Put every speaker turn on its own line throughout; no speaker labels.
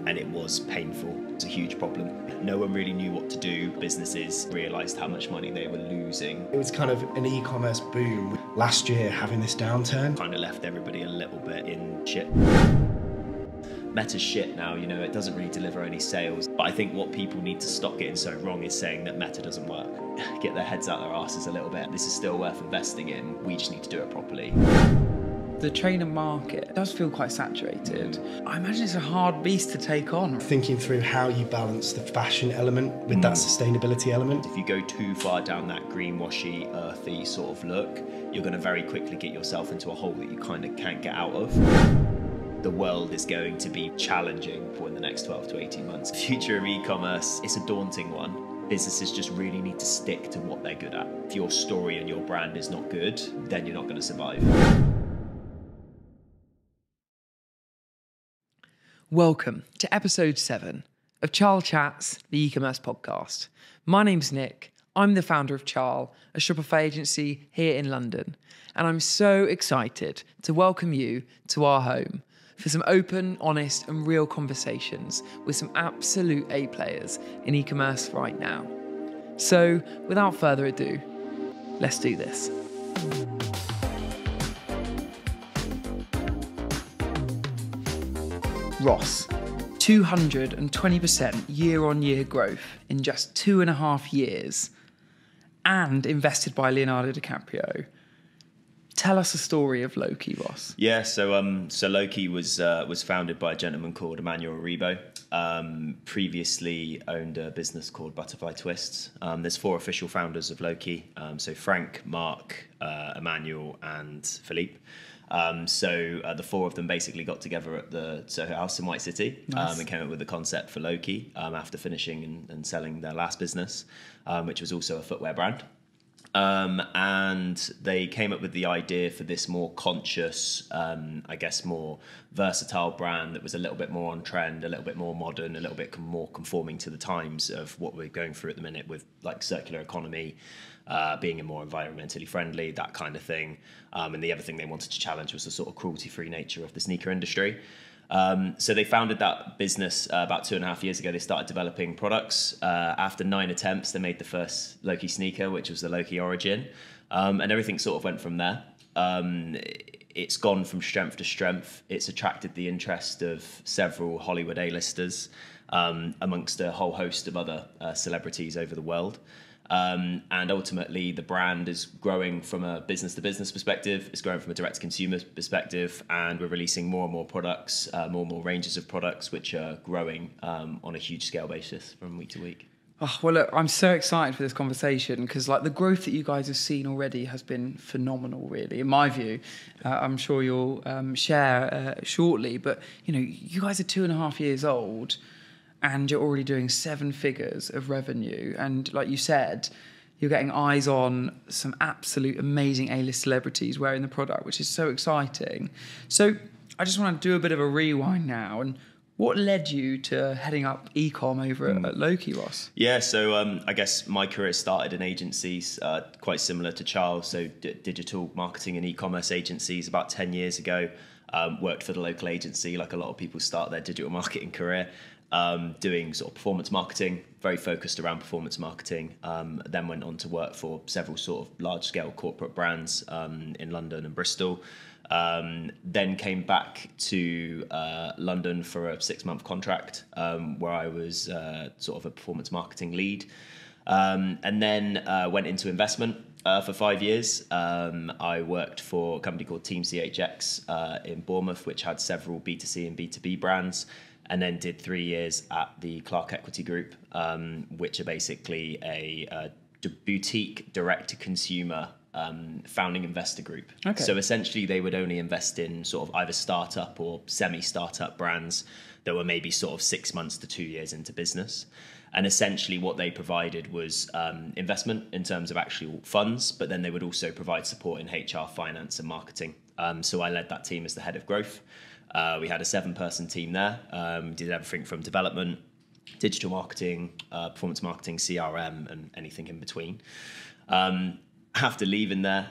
and it was painful. It was a huge problem. No one really knew what to do. Businesses realised how much money they were losing.
It was kind of an e-commerce boom. Last year, having this downturn
Kind of left everybody a little bit in shit. Meta's shit now, it doesn't really deliver any sales. But I think what people need to stop getting so wrong is saying that Meta doesn't work. Get their heads out their asses a little bit. This is still worth investing in. We just need to do it properly.
The trainer market does feel quite saturated. I imagine it's a hard beast to take on.
Thinking through how you balance the fashion element with that sustainability element.
If you go too far down that greenwashy, earthy sort of look, you're going to very quickly get yourself into a hole that you kind of can't get out of. The world is going to be challenging for the next 12 to 18 months. The future of e-commerce, it's a daunting one. Businesses just really need to stick to what they're good at. If your story and your brand is not good, then you're not going to survive.
Welcome to episode 7 of CharleChats, the Ecommerce Podcast. My name's Nick. I'm the founder of Charle, a Shopify agency here in London. And I'm so excited to welcome you to our home for some open, honest and real conversations with some absolute A players in e-commerce right now. So without further ado, let's do this. Ross, 220% year-on-year growth in just 2.5 years and invested by Leonardo DiCaprio. Tell us the story of Loki, Ross.
Yeah, so Loki was founded by a gentleman called Emmanuel Rebo. Previously owned a business called Butterfly Twists. There's 4 official founders of Loki. So Frank, Mark, Emmanuel, and Philippe. The 4 of them basically got together at the Soho House in White City.
Nice.
And came up with the concept for Loki after finishing and selling their last business, which was also a footwear brand. And they came up with the idea for this more conscious, more versatile brand that was a little bit more on trend, a little bit more modern, a little bit more conforming to the times of what we're going through at the minute with like circular economy, being more environmentally friendly, that kind of thing. And the other thing they wanted to challenge was the sort of cruelty-free nature of the sneaker industry. So they founded that business about 2.5 years ago. They started developing products. After 9 attempts, they made the first Loki sneaker, which was the Loki Origin. And everything sort of went from there. It's gone from strength to strength. It's attracted the interest of several Hollywood A-listers, amongst a whole host of other celebrities over the world. And ultimately, the brand is growing from a business-to-business perspective. It's growing from a direct-to-consumer perspective, and we're releasing more and more products, more and more ranges of products, which are growing on a huge scale basis from week to week.
Oh, well, look, I'm so excited for this conversation because the growth that you guys have seen already has been phenomenal, really, in my view. I'm sure you'll share shortly, but, you guys are 2.5 years old and you're already doing 7 figures of revenue. And like you said, you're getting eyes on some absolute amazing A-list celebrities wearing the product, which is so exciting. So I just want to do a bit of a rewind now. And what led you to heading up e-com over at Loki, Ross?
Yeah, so I guess my career started in agencies, quite similar to Charles, so digital marketing and e-commerce agencies about 10 years ago. Worked for the local agency, like a lot of people start their digital marketing career. Doing sort of performance marketing, very focused around performance marketing. Then went on to work for several sort of large-scale corporate brands in London and Bristol. Then came back to London for a 6-month contract where I was sort of a performance marketing lead. And then went into investment for 5 years. I worked for a company called Team CHX in Bournemouth, which had several B2C and B2B brands. And then did 3 years at the Clark Equity Group, which are basically a boutique direct-to-consumer founding investor group.
Okay.
So essentially, they would only invest in sort of either startup or semi-startup brands that were maybe sort of 6 months to 2 years into business. And essentially, what they provided was investment in terms of actual funds, but then they would also provide support in HR, finance, and marketing. So I led that team as the head of growth. We had a 7-person team there. Did everything from development, digital marketing, performance marketing, CRM, and anything in between. after leaving there,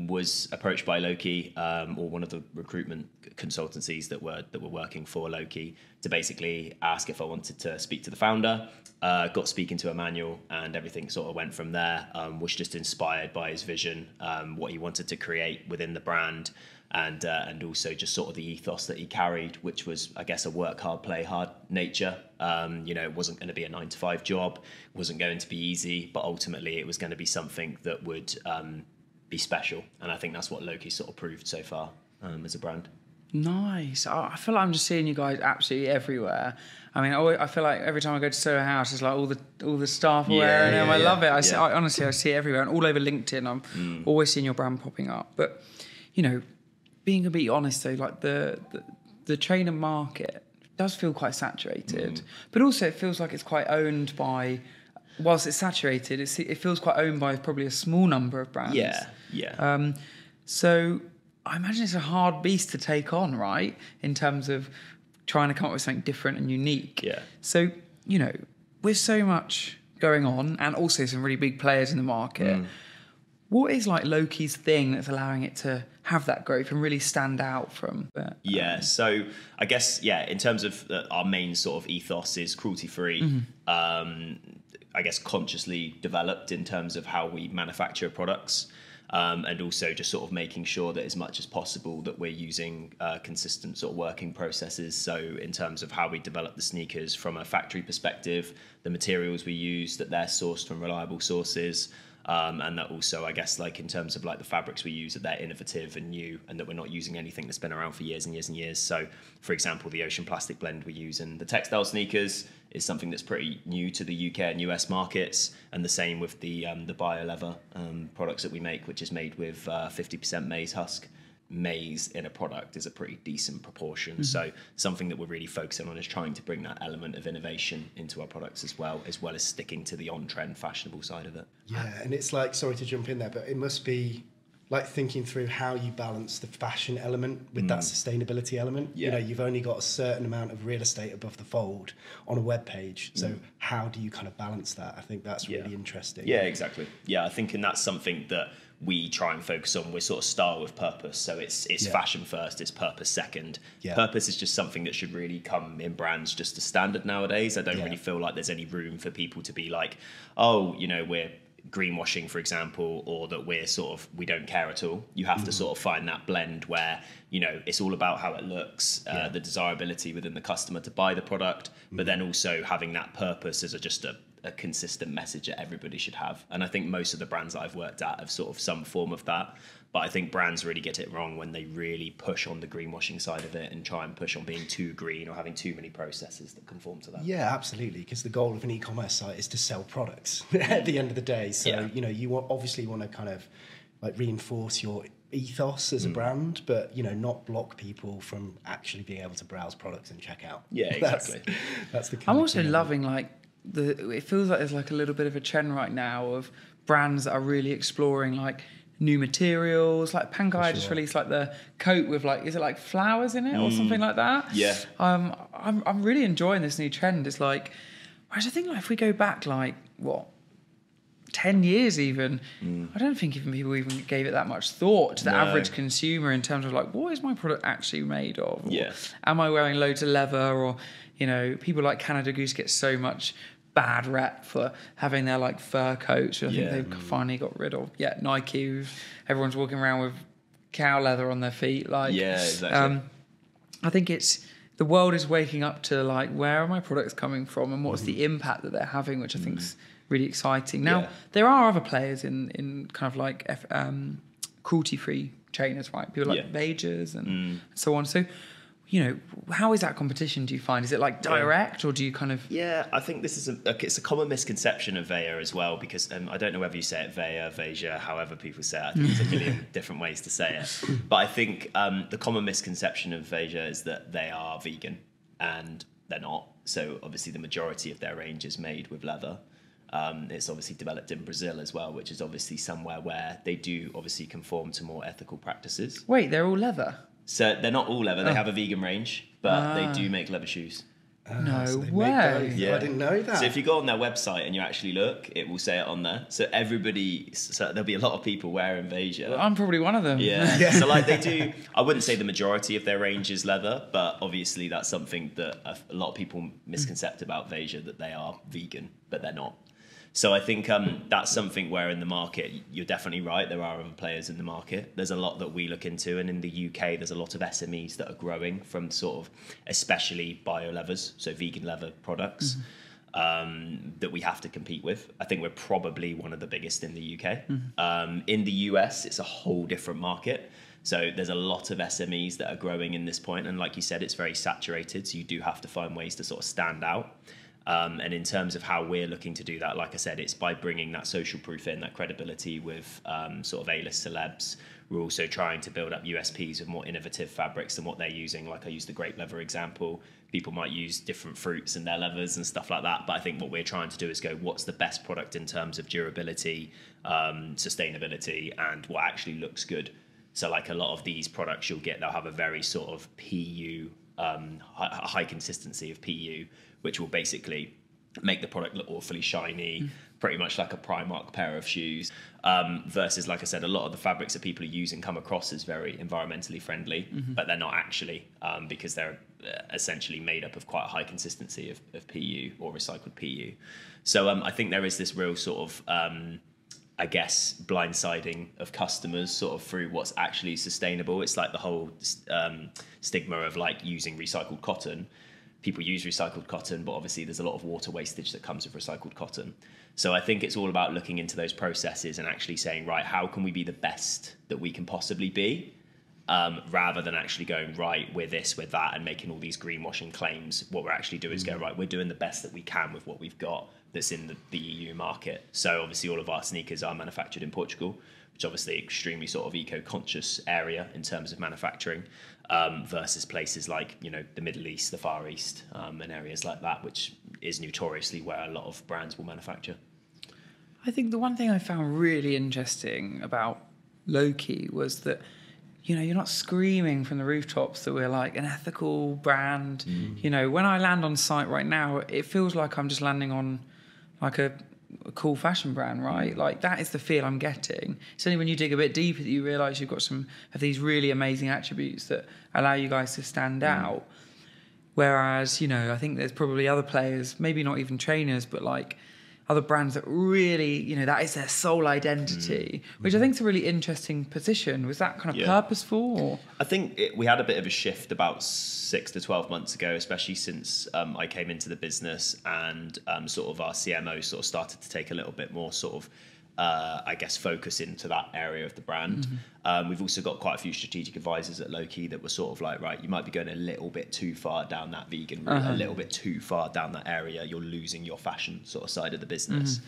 was approached by Loki, or one of the recruitment consultancies that were working for Loki, to basically ask if I wanted to speak to the founder. Got speaking to Emmanuel, and everything sort of went from there. Was just inspired by his vision, what he wanted to create within the brand, and also just sort of the ethos that he carried, which was, I guess, a work hard, play hard nature. It wasn't going to be a 9-to-5 job, it wasn't going to be easy, but ultimately it was going to be something that would be special. And I think that's what Loki sort of proved so far as a brand.
Nice. I feel like I'm just seeing you guys absolutely everywhere. I mean, I feel like every time I go to Soho House, it's like all the staff are wearing them. I love it. I honestly, I see it everywhere, and all over LinkedIn. I'm always seeing your brand popping up. But being a bit honest though, like the trainer market does feel quite saturated, but also it feels like it's quite owned by. Whilst it's saturated, it feels quite owned by probably a small number of brands. Yeah. So I imagine it's a hard beast to take on, right? In terms of trying to come up with something different and unique.
Yeah.
So, with so much going on and also some really big players in the market, what is like Loki's thing that's allowing it to have that growth and really stand out from that?
So I guess, in terms of our main sort of ethos is cruelty-free. I guess consciously developed in terms of how we manufacture products. And also just sort of making sure that as much as possible that we're using consistent sort of working processes. So in terms of how we develop the sneakers from a factory perspective, the materials we use, that they're sourced from reliable sources, and that also, I guess, like in terms of like the fabrics we use, that they're innovative and new, and that we're not using anything that's been around for years and years and years. So for example, the ocean plastic blend we use in the textile sneakers is something that's pretty new to the UK and US markets, and the same with the bio leather products that we make, which is made with 50% maize husk. Maize in a product is a pretty decent proportion. So something that we're really focusing on is trying to bring that element of innovation into our products as well as sticking to the on-trend fashionable side of it.
Yeah, and it's like, sorry to jump in there, but it must be like thinking through how you balance the fashion element with that sustainability element.
Yeah.
You've only got a certain amount of real estate above the fold on a web page. So how do you kind of balance that? I think that's really interesting.
Yeah, exactly. Yeah, I think, and that's something that we try and focus on. We're sort of style with purpose. So it's fashion first, it's purpose second. Yeah. Purpose is just something that should really come in brands just as standard nowadays. I don't really feel like there's any room for people to be like, oh, we're greenwashing, for example, or that we don't care at all. You have to sort of find that blend where it's all about how it looks, the desirability within the customer to buy the product, but then also having that purpose as just a consistent message that everybody should have. And I think most of the brands that I've worked at have sort of some form of that. But I think brands really get it wrong when they really push on the greenwashing side of it and try and push on being too green or having too many processes that conform to that.
Yeah, absolutely. Because the goal of an e-commerce site is to sell products at the end of the day. So, you obviously want to kind of like reinforce your ethos as a brand, but, not block people from actually being able to browse products and check out.
Yeah, exactly.
That's the kind
I'm
of
also
thing.
loving it feels like there's like a little bit of a trend right now of brands that are really exploring like new materials. Like Pangai just released like the coat with like, is it like flowers in it or something like that?
Yeah.
I'm really enjoying this new trend. It's like, whereas I think like if we go back like 10 years even, I don't think even people even gave it that much thought to the average consumer in terms of like, what is my product actually made of? Or am I wearing loads of leather? Or, people like Canada Goose get so much bad rep for having their like fur coats, which I think they've finally got rid of. Nike, everyone's walking around with cow leather on their feet. Like,
exactly.
I think the world is waking up to like, where are my products coming from and what's the impact that they're having, which I think is really exciting. Now, there are other players in kind of like cruelty-free trainers, right? People like Vagers and so on. So, how is that competition, do you find? Is it like direct or do you kind of...
Yeah, I think this is it's a common misconception of Veya as well, because I don't know whether you say it Veya, Veja, however people say it. I think there's a million different ways to say it. But I think the common misconception of Veja is that they are vegan, and they're not. So obviously the majority of their range is made with leather. It's obviously developed in Brazil as well, which is obviously somewhere where they do obviously conform to more ethical practices.
Wait, they're all leather?
So they're not all leather. They have a vegan range, but they do make leather shoes.
No
so they
way.
make both.
Yeah.
I didn't know that.
So if you go on their website and you actually look, it will say it on there. So there'll be a lot of people wearing Veja.
I'm probably one of them.
Yeah. So like they do, I wouldn't say the majority of their range is leather, but obviously that's something that a lot of people misconcept about Veja, that they are vegan, but they're not. So I think that's something where in the market, you're definitely right, there are other players in the market. There's a lot that we look into, and in the UK, there's a lot of SMEs that are growing from sort of, especially bio leathers, so vegan leather products, that we have to compete with. I think we're probably one of the biggest in the UK. In the US, it's a whole different market. So there's a lot of SMEs that are growing in this point, and like you said, it's very saturated, so you do have to find ways to sort of stand out. And in terms of how we're looking to do that, like I said, it's by bringing that social proof in, that credibility with sort of A-list celebs. We're also trying to build up USPs with more innovative fabrics than what they're using. Like I used the grape leather example. People might use different fruits in their leathers and stuff like that. But I think what we're trying to do is go, what's the best product in terms of durability, sustainability, and what actually looks good? So like a lot of these products they'll have a very sort of PU, high consistency of PU, which will basically make the product look awfully shiny, pretty much like a Primark pair of shoes, versus, like I said, a lot of the fabrics that people are using come across as very environmentally friendly, but they're not actually, because they're essentially made up of quite a high consistency of PU or recycled PU. So I think there is this real sort of, I guess, blindsiding of customers sort of through what's actually sustainable. It's like the whole stigma of like using recycled cotton. People use recycled cotton, but obviously there's a lot of water wastage that comes with recycled cotton. So I think it's all about looking into those processes and actually saying, right, how can we be the best that we can possibly be, rather than actually going, right, we're this, we're that, and making all these greenwashing claims. What we're actually doing is go, right, we're doing the best that we can with what we've got that's in the EU market. So obviously all of our sneakers are manufactured in Portugal, which obviously extremely sort of eco-conscious area in terms of manufacturing, versus places like, the Middle East, the Far East, and areas like that, which is notoriously where a lot of brands will manufacture.
I think the one thing I found really interesting about Loki was that, you're not screaming from the rooftops that we're like an ethical brand. When I land on site right now, it feels like I'm just landing on like a cool fashion brand, right? Like that is the feel I'm getting. It's only when you dig a bit deeper that you realise you've got some of these really amazing attributes that allow you guys to stand out. Whereas, I think there's probably other players, maybe not even trainers, but like other brands that really, that is their sole identity, which I think is a really interesting position. Was that kind of purposeful? Or?
I think we had a bit of a shift about 6 to 12 months ago, especially since I came into the business and sort of our CMO sort of started to take a little bit more sort of, I guess, focus into that area of the brand. We've also got quite a few strategic advisors at Loki that were sort of like, right, you might be going a little bit too far down that vegan route, a little bit too far down that area. You're losing your fashion sort of side of the business.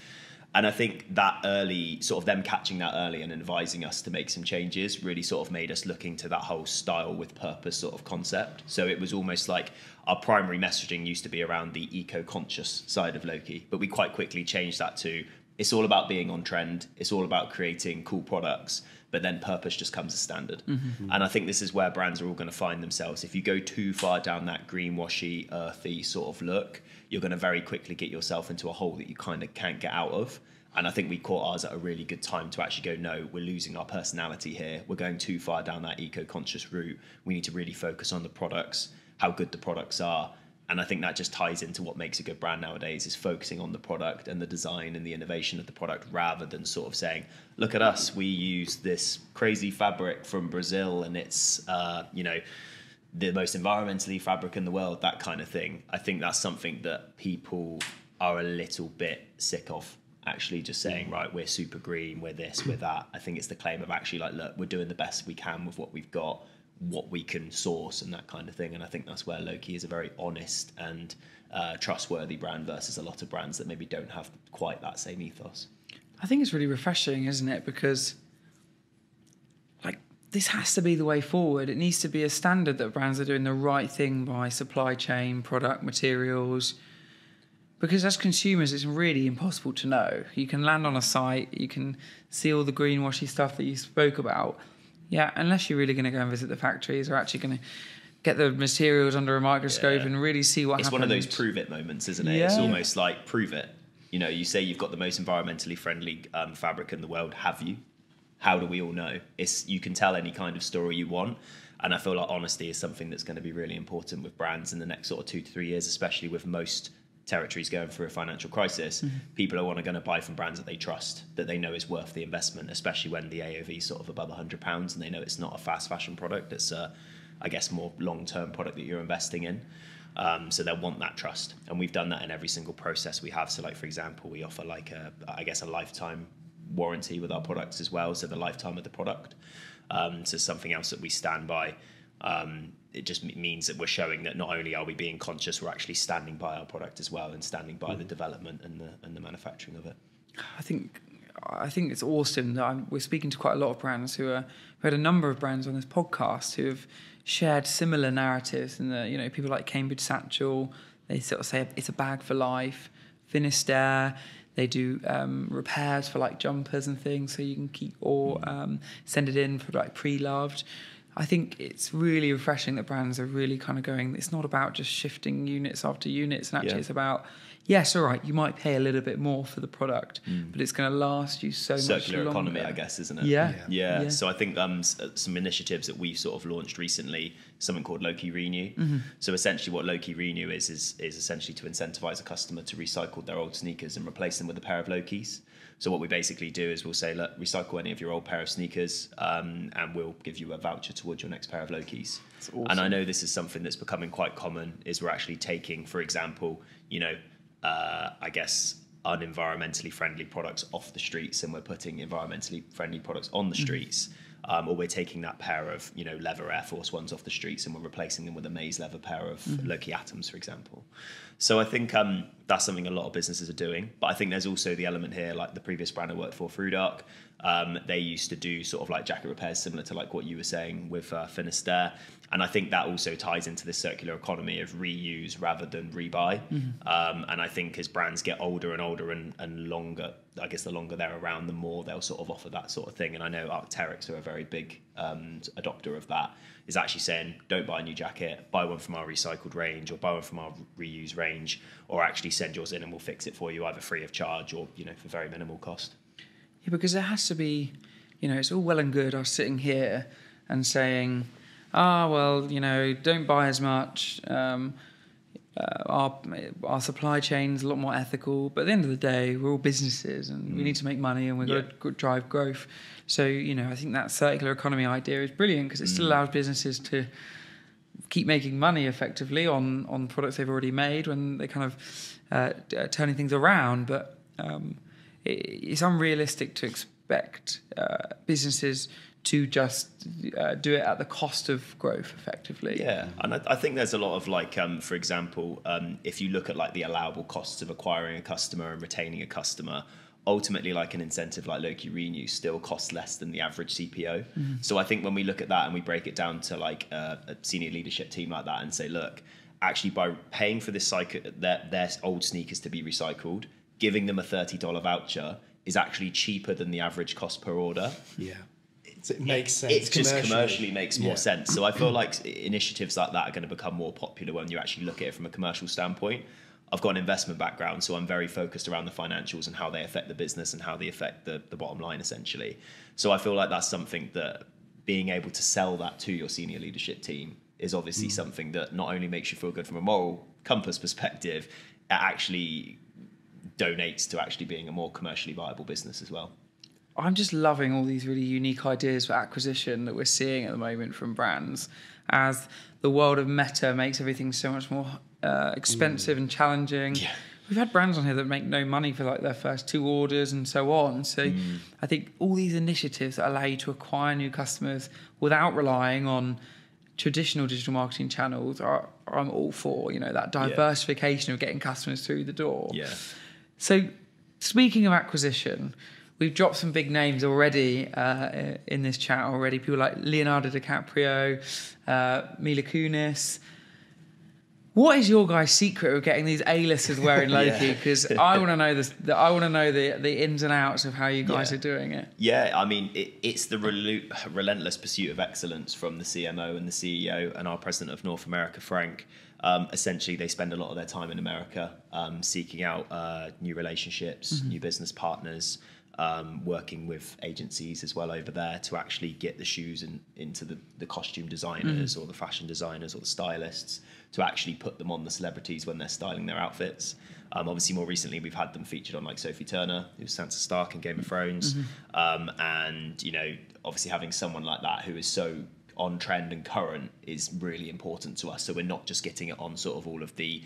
And I think that early, sort of them catching that early and advising us to make some changes really sort of made us look into that whole style with purpose sort of concept. So it was almost like our primary messaging used to be around the eco-conscious side of Loki, but we quite quickly changed that to, it's all about being on trend. It's all about creating cool products, but then purpose just comes as standard. And I think this is where brands are all going to find themselves. If you go too far down that greenwashy, earthy sort of look, you're going to very quickly get yourself into a hole that you kind of can't get out of. And I think we caught ours at a really good time to actually go, no, we're losing our personality here. We're going too far down that eco-conscious route. We need to really focus on the products, how good the products are. And I think that just ties into what makes a good brand nowadays, is focusing on the product and the design and the innovation of the product, rather than sort of saying, look at us, we use this crazy fabric from Brazil and it's, the most environmentally fabric in the world, that kind of thing. I think that's something that people are a little bit sick of, actually just saying, right, we're super green, we're this, we're that. I think it's the claim of actually like, look, we're doing the best we can with what we've got, what we can source and that kind of thing. And I think that's where Loki is a very honest and trustworthy brand versus a lot of brands that maybe don't have quite that same ethos.
I think it's really refreshing, isn't it? Because like this has to be the way forward. It needs to be a standard that brands are doing the right thing by supply chain, product, materials. Because as consumers, it's really impossible to know. You can land on a site, you can see all the greenwashy stuff that you spoke about. Yeah, unless you're really going to go and visit the factories or actually going to get the materials under a microscope and really see what happens.
It's one of those prove it moments, isn't it?
Yeah.
It's almost like prove it. You know, you say you've got the most environmentally friendly fabric in the world. Have you? How do we all know? You can tell any kind of story you want. And I feel like honesty is something that's going to be really important with brands in the next sort of 2 to 3 years, especially with most territories going through a financial crisis. People are going to buy from brands that they trust, that they know is worth the investment, especially when the AOV is sort of above £100 and they know it's not a fast fashion product. It's I guess, more long-term product that you're investing in. So they'll want that trust. And we've done that in every single process we have. So like, for example, we offer like a lifetime warranty with our products as well. So the lifetime of the product. So something else that we stand by. It just means that we're showing that not only are we being conscious, we're actually standing by our product as well and standing by the development and the manufacturing of it.
I think it's awesome that we're speaking to quite a lot of brands we had a number of brands on this podcast who have shared similar narratives, and people like Cambridge Satchel, they sort of say it's a bag for life. Finisterre, they do repairs for like jumpers and things, so you can keep or send it in for like pre-loved. I think it's really refreshing that brands are really kind of going, it's not about just shifting units after units, and actually it's about, yes, all right, you might pay a little bit more for the product, but it's going to last you so much longer.
Circular economy, I guess, isn't it?
Yeah.
So I think some initiatives that we've sort of launched recently, something called Loki Renew. So essentially what Loki Renew is essentially to incentivize a customer to recycle their old sneakers and replace them with a pair of Lokis. So what we basically do is we'll say, look, recycle any of your old pair of sneakers and we'll give you a voucher towards your next pair of Lokis.
That's awesome.
And I know this is something that's becoming quite common, is we're actually taking, for example, I guess unenvironmentally friendly products off the streets and we're putting environmentally friendly products on the streets. Or we're taking that pair of, leather Air Force Ones off the streets and we're replacing them with a maize leather pair of Loki Atoms, for example. So I think that's something a lot of businesses are doing. But I think there's also the element here, like the previous brand I worked for, Frudark, they used to do sort of like jacket repairs similar to like what you were saying with Finisterre. And I think that also ties into this circular economy of reuse rather than rebuy. And I think as brands get older and older and longer, I guess the longer they're around, the more they'll sort of offer that sort of thing. And I know Arc'teryx are a very big adopter of that, is actually saying, don't buy a new jacket, buy one from our recycled range or buy one from our reused range, or actually send yours in and we'll fix it for you either free of charge or, for very minimal cost.
Yeah, because there has to be, it's all well and good us sitting here and saying, don't buy as much. Our supply chain's a lot more ethical, but at the end of the day, we're all businesses and we need to make money and we've got to drive growth. So, I think that circular economy idea is brilliant because it still allows businesses to keep making money effectively on products they've already made when they're kind of turning things around. But it's unrealistic to expect businesses to just do it at the cost of growth effectively.
Yeah, and I think there's a lot of like, for example, if you look at like the allowable costs of acquiring a customer and retaining a customer, ultimately like an incentive like Loki Renew still costs less than the average CPO. So I think when we look at that and we break it down to like a senior leadership team like that and say, look, actually by paying for this their old sneakers to be recycled, giving them a $30 voucher is actually cheaper than the average cost per order.
Yeah. So it makes sense.
It just commercially makes more sense. So I feel like initiatives like that are going to become more popular when you actually look at it from a commercial standpoint. I've got an investment background, so I'm very focused around the financials and how they affect the business and how they affect the bottom line, essentially. So I feel like that's something that being able to sell that to your senior leadership team is obviously something that not only makes you feel good from a moral compass perspective, it actually donates to actually being a more commercially viable business as well.
I'm just loving all these really unique ideas for acquisition that we're seeing at the moment from brands as the world of meta makes everything so much more expensive and challenging. Yeah. We've had brands on here that make no money for like their first 2 orders and so on. So I think all these initiatives that allow you to acquire new customers without relying on traditional digital marketing channels I'm all for, that diversification of getting customers through the door. Yeah. So speaking of acquisition, we've dropped some big names already in this chat already. People like Leonardo DiCaprio, Mila Kunis. What is your guys' secret of getting these A-listers wearing Loki? Because I want to know this. I want to know the ins and outs of how you guys are doing it.
Yeah, I mean, it's the relentless pursuit of excellence from the CMO and the CEO and our president of North America, Frank. Essentially, they spend a lot of their time in America seeking out new relationships, new business partners, working with agencies as well over there to actually get the shoes into the costume designers or the fashion designers or the stylists, to actually put them on the celebrities when they're styling their outfits. Obviously, more recently, we've had them featured on like Sophie Turner, who's Sansa Stark in Game of Thrones. And, obviously having someone like that who is so on trend and current is really important to us. So we're not just getting it on sort of all of the,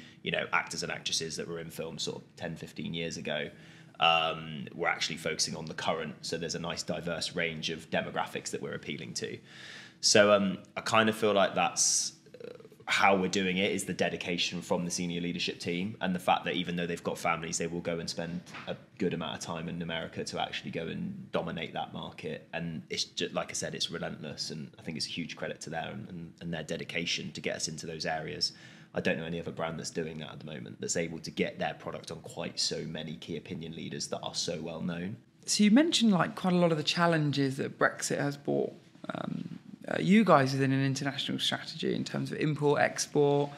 actors and actresses that were in films sort of 10, 15 years ago. We're actually focusing on the current. So there's a nice diverse range of demographics that we're appealing to. So I kind of feel like that's how we're doing it, is the dedication from the senior leadership team, and the fact that even though they've got families, they will go and spend a good amount of time in America to actually go and dominate that market. And it's just, like I said, it's relentless, and I think it's a huge credit to them and their dedication to get us into those areas. I don't know any other brand that's doing that at the moment, that's able to get their product on quite so many key opinion leaders that are so well known.
So you mentioned like quite a lot of the challenges that Brexit has brought. You guys within an international strategy in terms of import, export,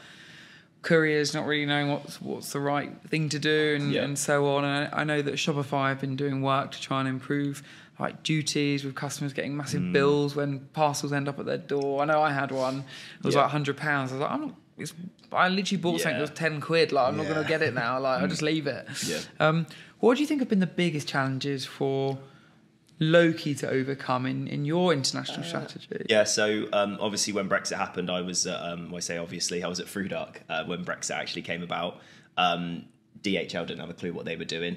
couriers not really knowing what's the right thing to do and so on. And I know that Shopify have been doing work to try and improve like duties, with customers getting massive bills when parcels end up at their door. I know I had one. It was like £100. I was like, I literally bought something that was £10. Like, I'm not going to get it now. Like, I'll just leave it. Yeah. What do you think have been the biggest challenges for Loki to overcome in your international strategy?
Yeah, so obviously when Brexit happened, I was at, I was at Frudark when Brexit actually came about. DHL didn't have a clue what they were doing.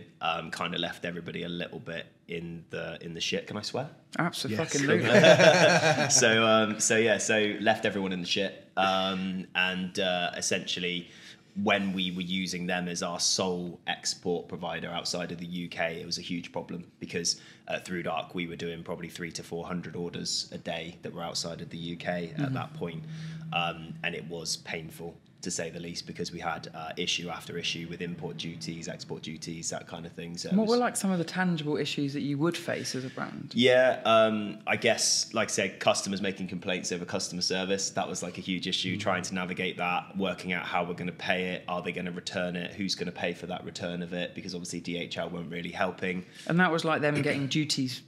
Kind of left everybody a little bit in the shit. Can I swear?
Absolutely.
So left everyone in the shit. And essentially, when we were using them as our sole export provider outside of the UK, it was a huge problem, because through Dark we were doing probably 300 to 400 orders a day that were outside of the UK at that point. And it was painful, to say the least, because we had issue after issue with import duties, export duties, that kind of thing. So
what were like some of the tangible issues that you would face as a brand?
Yeah, I guess, like I said, customers making complaints over customer service. That was like a huge issue, trying to navigate that, working out how we're going to pay it. Are they going to return it? Who's going to pay for that return of it? Because obviously DHL weren't really helping.
And that was like them getting duties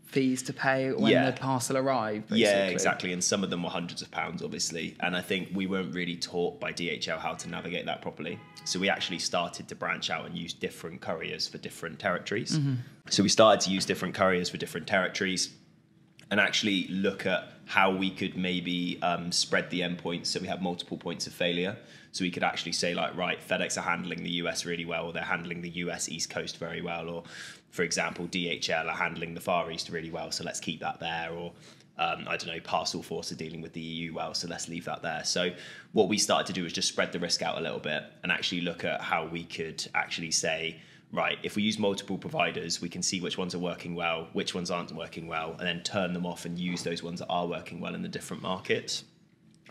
fees to pay when the parcel arrived, basically.
Yeah, exactly. And some of them were hundreds of pounds, obviously. And I think we weren't really taught by DHL how to navigate that properly. So we actually started to branch out and use different couriers for different territories. So we started to use different couriers for different territories and actually look at how we could maybe spread the endpoints so we have multiple points of failure. So we could actually say, like, right, FedEx are handling the US really well, or they're handling the US East Coast very well, or, for example, DHL are handling the Far East really well, so let's keep that there, or I don't know, Parcel Force are dealing with the EU well, so let's leave that there. So what we started to do was just spread the risk out a little bit and actually look at how we could actually say, right, if we use multiple providers, we can see which ones are working well, which ones aren't working well, and then turn them off and use those ones that are working well in the different markets.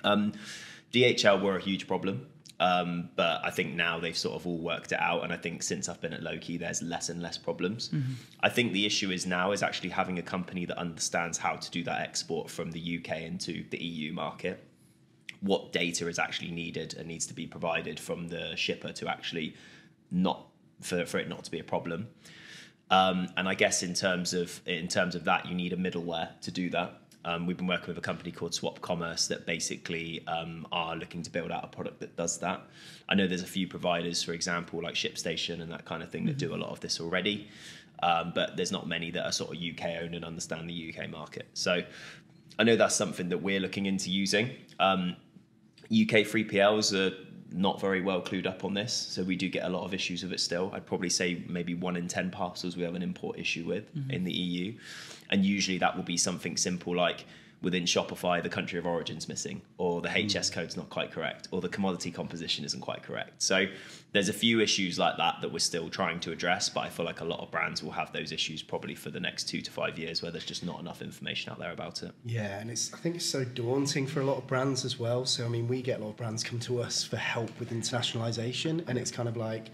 DHL were a huge problem. But I think now they've sort of all worked it out, and I think since I've been at Loki, there's less and less problems. I think the issue is actually having a company that understands how to do that export from the UK into the EU market. What data is actually needed and needs to be provided from the shipper to actually for it not to be a problem. And I guess in terms of that, you need a middleware to do that. We've been working with a company called Swap Commerce that basically are looking to build out a product that does that. I know there's a few providers, for example, like ShipStation and that kind of thing, that do a lot of this already. But there's not many that are sort of UK owned and understand the UK market. So I know that's something that we're looking into using. UK 3PLs are not very well clued up on this, so we do get a lot of issues with it still. I'd probably say maybe 1 in 10 parcels we have an import issue with in the EU. And usually that will be something simple like within Shopify, the country of origin's missing, or the HS code's not quite correct, or the commodity composition isn't quite correct. So there's a few issues like that we're still trying to address, but I feel like a lot of brands will have those issues probably for the next 2 to 5 years, where there's just not enough information out there about it.
Yeah, and I think it's so daunting for a lot of brands as well. So, I mean, we get a lot of brands come to us for help with internationalization, and it's kind of like,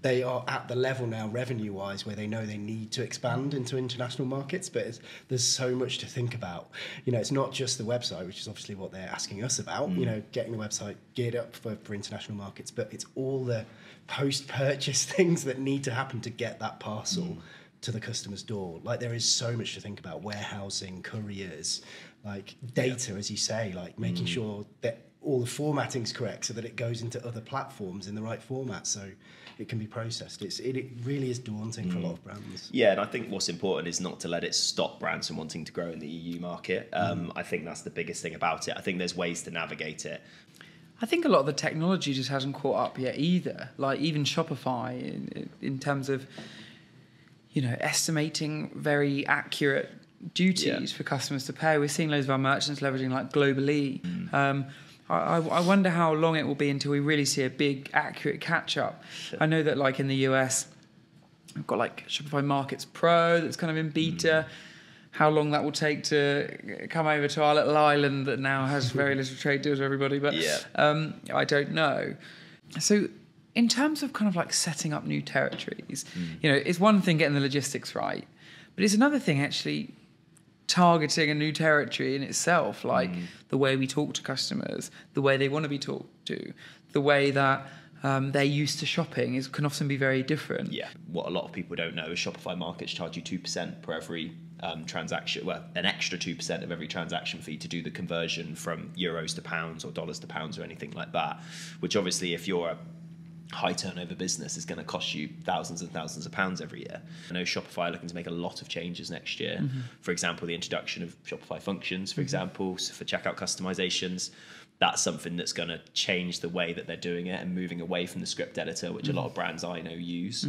they are at the level now, revenue-wise, where they know they need to expand into international markets, but there's so much to think about. You know, it's not just the website, which is obviously what they're asking us about, you know, getting the website geared up for international markets, but it's all the post-purchase things that need to happen to get that parcel to the customer's door. Like, there is so much to think about: warehousing, couriers, like data, as you say, like making sure that all the formatting's correct so that it goes into other platforms in the right format, so it can be processed. It really is daunting for a lot of brands.
Yeah, and I think what's important is not to let it stop brands from wanting to grow in the EU market. I think that's the biggest thing about it. I think there's ways to navigate it.
I think a lot of the technology just hasn't caught up yet either. Like even Shopify, in terms of, you know, estimating very accurate duties for customers to pay. We're seeing loads of our merchants leveraging like Globally. I wonder how long it will be until we really see a big, accurate catch-up. I know that, like, in the US, we've got, like, Shopify Markets Pro that's kind of in beta. How long that will take to come over to our little island that now has very little trade deals with everybody, but I don't know. So in terms of kind of, like, setting up new territories, you know, it's one thing getting the logistics right, but it's another thing actually targeting a new territory in itself, like the way we talk to customers, the way they want to be talked to, the way that they're used to shopping can often be very different.
Yeah, what a lot of people don't know is Shopify Markets charge you 2% per every transaction, well, an extra 2% of every transaction fee to do the conversion from euros to pounds or dollars to pounds or anything like that, which obviously if you're a high turnover business is going to cost you thousands and thousands of pounds every year. I know Shopify are looking to make a lot of changes next year. For example, the introduction of Shopify functions, for example, so for checkout customizations. That's something that's going to change the way that they're doing it and moving away from the script editor, which a lot of brands I know use.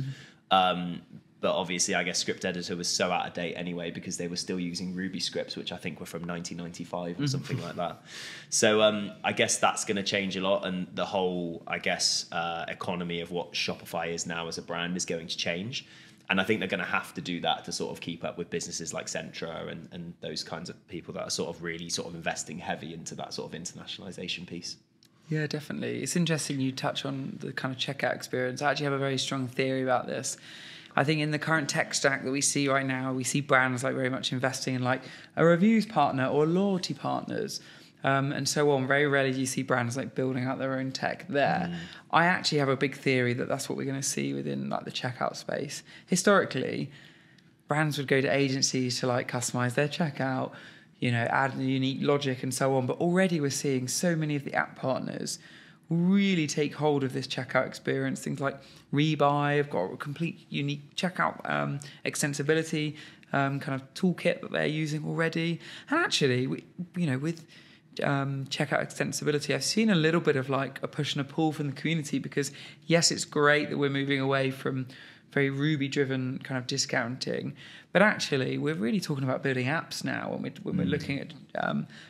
But obviously, I guess script editor was so out of date anyway because they were still using Ruby scripts, which I think were from 1995 or something like that. So I guess that's going to change a lot, and the whole, I guess, economy of what Shopify is now as a brand is going to change. And I think they're going to have to do that to sort of keep up with businesses like Centra and those kinds of people that are sort of really sort of investing heavy into that sort of internationalization piece.
Yeah, definitely. It's interesting you touch on the kind of checkout experience. I actually have a very strong theory about this. I think in the current tech stack that we see right now, we see brands like very much investing in like a reviews partner or loyalty partners and so on. Very rarely do you see brands like building out their own tech there. I actually have a big theory that that's what we're going to see within like the checkout space. Historically, brands would go to agencies to like customize their checkout, you know, add unique logic and so on. But already we're seeing so many of the app partners really take hold of this checkout experience. Things like Rebuy have got a complete unique checkout extensibility kind of toolkit that they're using already. And actually, with checkout extensibility, I've seen a little bit of like a push and a pull from the community because yes, it's great that we're moving away from very Ruby-driven kind of discounting, but actually we're really talking about building apps now when we're looking at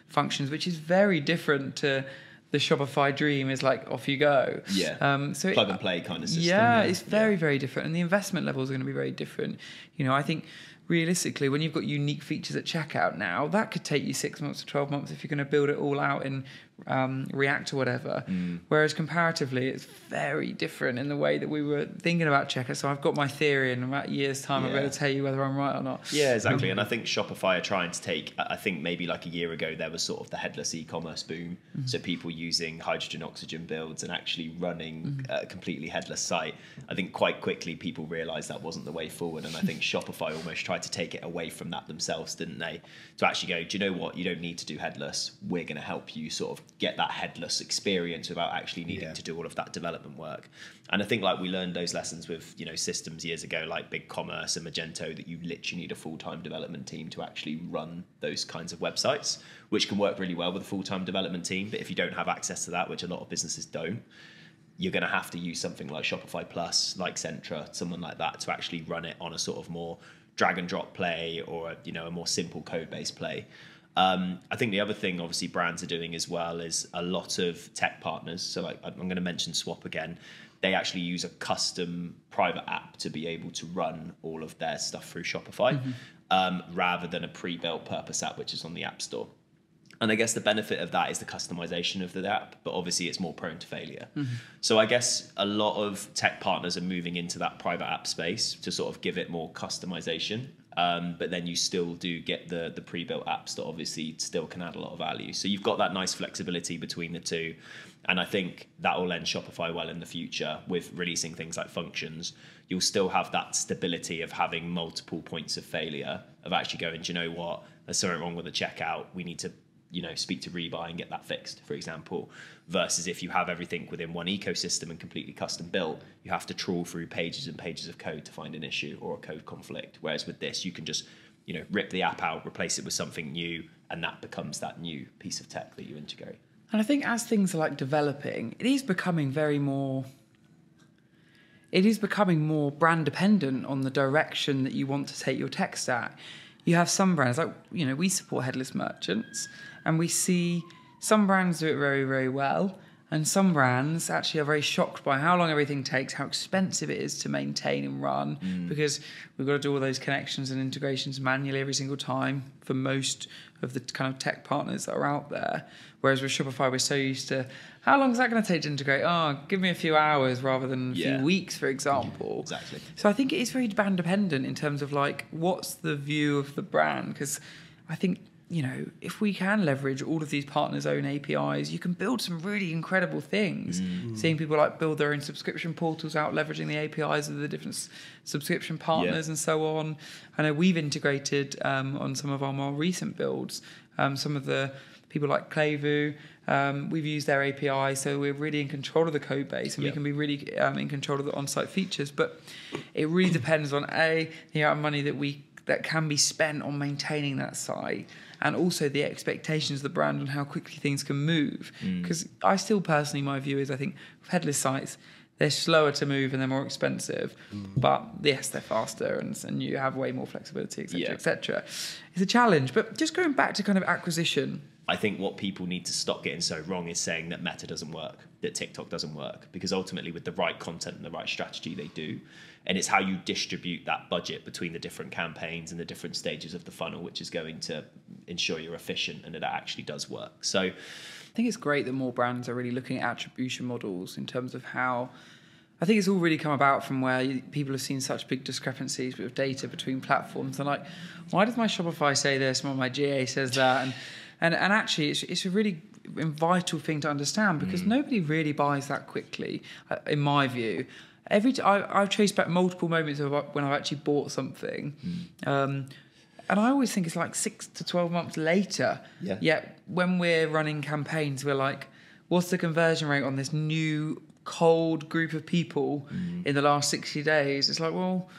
functions, which is very different to the Shopify dream is like off you go.
Yeah. So plug and play kind of system.
Yeah, it's very, very different. And the investment levels are going to be very different. You know, I think realistically, when you've got unique features at checkout now, that could take you 6 months to 12 months if you're going to build it all out in React or whatever. Whereas comparatively, it's very different in the way that we were thinking about checkout. So I've got my theory, and in about a year's time, I'll be able to tell you whether I'm right or not.
Yeah, exactly. And I think Shopify are trying to take, I think maybe like a year ago, there was sort of the headless e-commerce boom. So people using hydrogen oxygen builds and actually running a completely headless site. I think quite quickly people realized that wasn't the way forward. And I think Shopify almost tried to take it away from that themselves, didn't they? To actually go, do you know what? You don't need to do headless. We're going to help you sort of get that headless experience without actually needing to do all of that development work. And I think like we learned those lessons with, you know, systems years ago, like BigCommerce and Magento, that you literally need a full-time development team to actually run those kinds of websites, which can work really well with a full-time development team. But if you don't have access to that, which a lot of businesses don't, you're going to have to use something like Shopify Plus, like Centra, someone like that, to actually run it on a sort of more drag and drop play or, you know, a more simple code-based play. I think the other thing, obviously, brands are doing as well is a lot of tech partners. So like, I'm going to mention Swap again. They actually use a custom private app to be able to run all of their stuff through Shopify, rather than a pre-built purpose app, which is on the App Store. And I guess the benefit of that is the customization of the app, but obviously it's more prone to failure. So I guess a lot of tech partners are moving into that private app space to sort of give it more customization. But then you still do get the pre-built apps that obviously still can add a lot of value. So you've got that nice flexibility between the two. And I think that will lend Shopify well in the future with releasing things like functions. You'll still have that stability of having multiple points of failure, of actually going, do you know what, there's something wrong with the checkout. We need to speak to Rebuy and get that fixed, for example, versus if you have everything within one ecosystem and completely custom built, you have to trawl through pages and pages of code to find an issue or a code conflict. Whereas with this, you can just, rip the app out, replace it with something new, and that becomes that new piece of tech that you integrate.
And I think as things are like developing, it is becoming more brand dependent on the direction that you want to take your tech stack. You have some brands like, we support headless merchants, and we see some brands do it very, very well. And some brands actually are very shocked by how long everything takes, how expensive it is to maintain and run, because we've got to do all those connections and integrations manually every single time for most of the kind of tech partners that are out there. Whereas with Shopify, we're so used to, how long is that going to take to integrate? Oh, give me a few hours rather than a few weeks, for example.
Exactly.
So I think it is very brand dependent in terms of like, what's the view of the brand? Because I think, if we can leverage all of these partners' own APIs, you can build some really incredible things. Seeing people like build their own subscription portals out, leveraging the APIs of the different subscription partners and so on. I know we've integrated on some of our more recent builds, some of the people like Clayvu, we've used their API, so we're really in control of the code base, and we can be really in control of the on-site features. But it really depends on the amount of money that can be spent on maintaining that site, and also the expectations of the brand on how quickly things can move. Because I still personally, my view is I think with headless sites, they're slower to move and they're more expensive. But yes, they're faster and you have way more flexibility, etc., etc. It's a challenge. But just going back to kind of acquisition,
I think what people need to stop getting so wrong is saying that Meta doesn't work, that TikTok doesn't work, because ultimately with the right content and the right strategy, they do. And it's how you distribute that budget between the different campaigns and the different stages of the funnel, which is going to ensure you're efficient and that it actually does work. So
I think it's great that more brands are really looking at attribution models in terms of how, I think it's all really come about from where people have seen such big discrepancies with data between platforms. They're like, why does my Shopify say this and my GA says that? And actually, it's a really vital thing to understand, because nobody really buys that quickly, in my view. I've traced back multiple moments of when I've actually bought something, and I always think it's like 6 to 12 months later. Yet when we're running campaigns, we're like, what's the conversion rate on this new cold group of people in the last 60 days? It's like, well,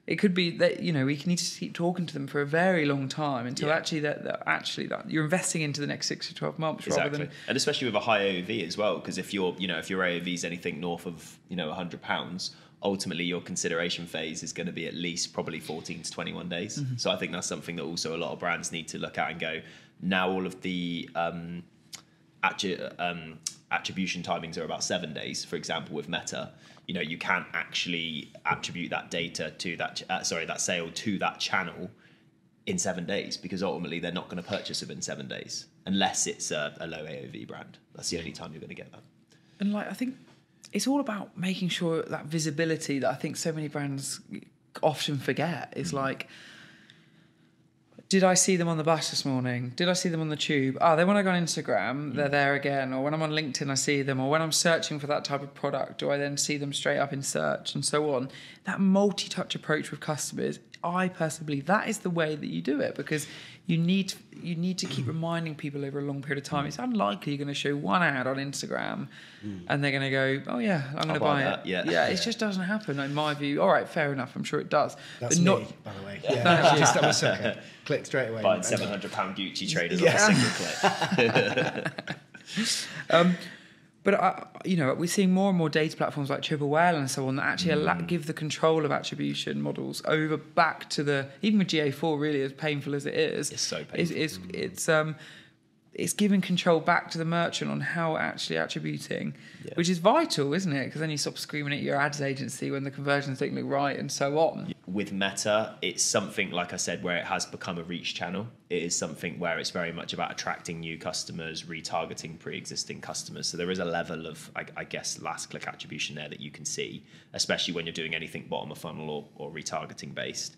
it could be that we need to keep talking to them for a very long time until actually that you're investing into the next 6 to 12 months rather than,
and especially with a high AOV as well, because if your AOV is anything north of £100, ultimately your consideration phase is going to be at least probably 14 to 21 days. So I think that's something that also a lot of brands need to look at and go, now all of the attribution timings are about 7 days, for example, with Meta. You can't actually attribute that data to that sale to that channel in 7 days, because ultimately they're not going to purchase within 7 days unless it's a low AOV brand. That's the only time you're going to get that.
And I think it's all about making sure that visibility that I think so many brands often forget is like, did I see them on the bus this morning? Did I see them on the tube? Then when I go on Instagram, they're there again. Or when I'm on LinkedIn, I see them. Or when I'm searching for that type of product, do I then see them straight up in search and so on? That multi-touch approach with customers, I personally believe that is the way that you do it, because you need to keep reminding people over a long period of time. It's unlikely you're going to show one ad on Instagram and they're going to go, oh yeah, I'm going to buy it. Yeah, it just doesn't happen in my view. All right, fair enough. I'm sure it does.
That's me, by the way. That was okay. Click straight away.
Buying £700 Gucci traders on a single click.
But, we're seeing more and more data platforms like Triple Whale and so on that actually give the control of attribution models over back to even with GA4, really, as painful as it is.
It's so painful.
It's giving control back to the merchant on how actually attributing, which is vital, isn't it? Because then you stop screaming at your ads agency when the conversions don't look right and so on.
With Meta, it's something, like I said, where it has become a reach channel. It is something where it's very much about attracting new customers, retargeting pre-existing customers. So there is a level of, I guess, last click attribution there that you can see, especially when you're doing anything bottom of funnel or retargeting based.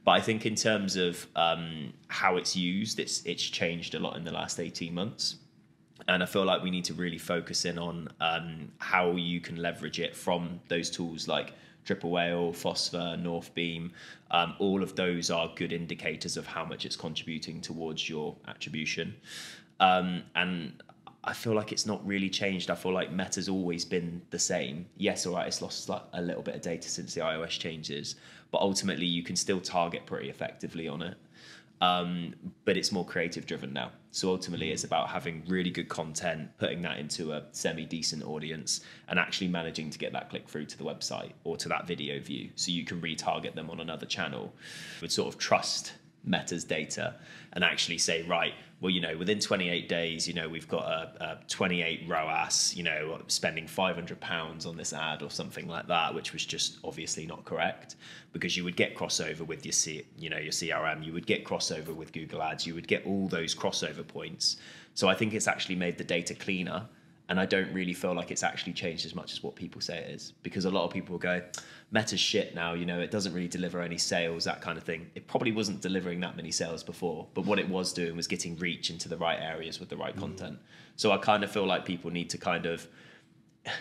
But I think in terms of how it's used, it's changed a lot in the last 18 months. And I feel like we need to really focus in on how you can leverage it from those tools like Triple Whale, Phosphor, Northbeam. All of those are good indicators of how much it's contributing towards your attribution. And I feel like it's not really changed. I feel like Meta's always been the same. Yes, all right, it's lost like a little bit of data since the iOS changes, but ultimately you can still target pretty effectively on it. But it's more creative driven now. So ultimately it's about having really good content, putting that into a semi-decent audience and actually managing to get that click through to the website or to that video view so you can retarget them on another channel. Would sort of trust Meta's data and actually say, right, well, within 28 days, we've got a 28 ROAS, spending £500 on this ad or something like that, which was just obviously not correct, because you would get crossover with your CRM, you would get crossover with Google Ads, you would get all those crossover points. So I think it's actually made the data cleaner. And I don't really feel like it's actually changed as much as what people say it is, because a lot of people go, Meta's shit now, it doesn't really deliver any sales, that kind of thing. It probably wasn't delivering that many sales before, but what it was doing was getting reach into the right areas with the right content. So I kind of feel like people need to kind of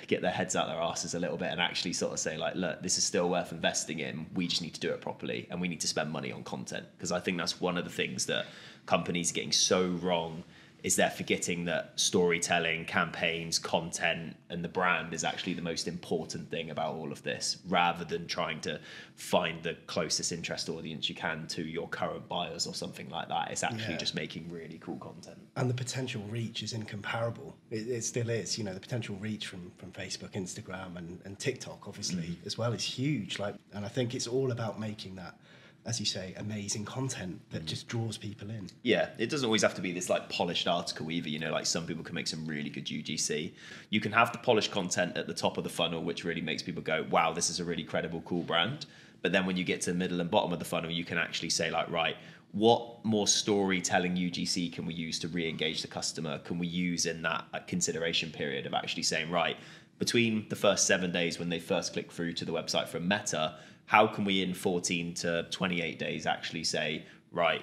get their heads out their asses a little bit and actually sort of say like, look, this is still worth investing in. We just need to do it properly and we need to spend money on content, because I think that's one of the things that companies are getting so wrong, is they're forgetting that storytelling, campaigns, content, and the brand is actually the most important thing about all of this, rather than trying to find the closest interest audience you can to your current buyers or something like that. It's actually just making really cool content.
And the potential reach is incomparable. It still is. The potential reach from Facebook, Instagram, and TikTok, obviously, as well, is huge. And I think it's all about making that, as you say, amazing content that just draws people in.
Yeah, it doesn't always have to be this like polished article either, like some people can make some really good UGC. You can have the polished content at the top of the funnel, which really makes people go, wow, this is a really credible, cool brand. But then when you get to the middle and bottom of the funnel, you can actually say like, right, what more storytelling UGC can we use to re-engage the customer? Can we use in that consideration period of actually saying, right, between the first 7 days when they first click through to the website from Meta, how can we in 14 to 28 days actually say, right,